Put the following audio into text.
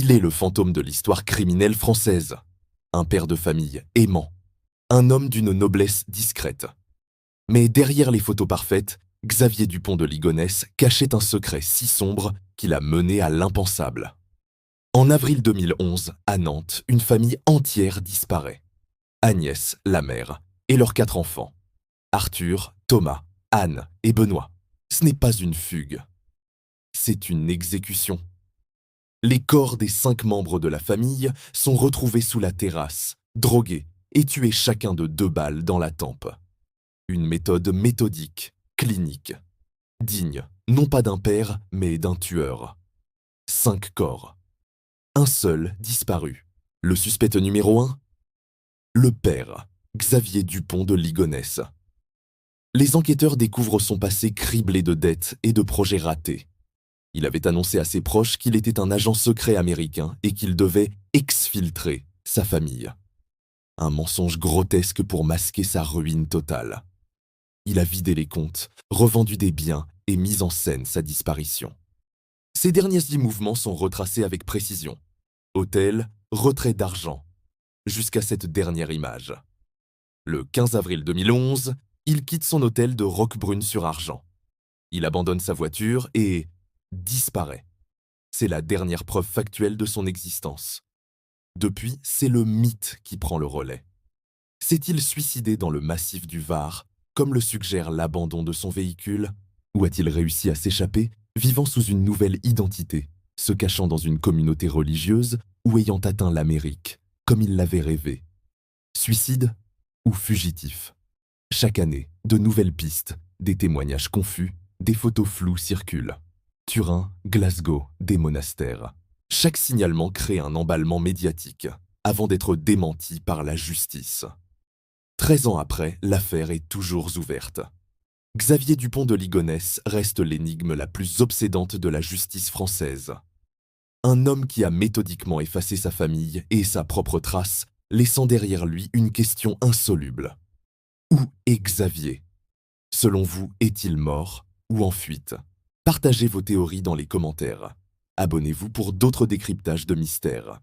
Il est le fantôme de l'histoire criminelle française. Un père de famille aimant. Un homme d'une noblesse discrète. Mais derrière les photos parfaites, Xavier Dupont de Ligonnès cachait un secret si sombre qu'il a mené à l'impensable. En avril 2011, à Nantes, une famille entière disparaît. Agnès, la mère, et leurs 4 enfants. Arthur, Thomas, Anne et Benoît. Ce n'est pas une fugue. C'est une exécution. Les corps des 5 membres de la famille sont retrouvés sous la terrasse, drogués et tués chacun de 2 balles dans la tempe. Une méthode méthodique, clinique, digne, non pas d'un père, mais d'un tueur. 5 corps. Un seul disparu. Le suspect numéro 1? Le père, Xavier Dupont de Ligonnès. Les enquêteurs découvrent son passé criblé de dettes et de projets ratés. Il avait annoncé à ses proches qu'il était un agent secret américain et qu'il devait exfiltrer sa famille. Un mensonge grotesque pour masquer sa ruine totale. Il a vidé les comptes, revendu des biens et mis en scène sa disparition. Ses derniers mouvements sont retracés avec précision. Hôtel, retrait d'argent, jusqu'à cette dernière image. Le 15 avril 2011, il quitte son hôtel de Roquebrune-sur-Argent. Il abandonne sa voiture et disparaît. C'est la dernière preuve factuelle de son existence. Depuis, c'est le mythe qui prend le relais. S'est-il suicidé dans le massif du Var, comme le suggère l'abandon de son véhicule, ou a-t-il réussi à s'échapper, vivant sous une nouvelle identité, se cachant dans une communauté religieuse ou ayant atteint l'Amérique, comme il l'avait rêvé? Suicide ou fugitif? Chaque année, de nouvelles pistes, des témoignages confus, des photos floues circulent. Turin, Glasgow, des monastères. Chaque signalement crée un emballement médiatique, avant d'être démenti par la justice. 13 ans après, l'affaire est toujours ouverte. Xavier Dupont de Ligonnès reste l'énigme la plus obsédante de la justice française. Un homme qui a méthodiquement effacé sa famille et sa propre trace, laissant derrière lui une question insoluble. Où est Xavier? Selon vous, est-il mort ou en fuite? Partagez vos théories dans les commentaires. Abonnez-vous pour d'autres décryptages de mystères.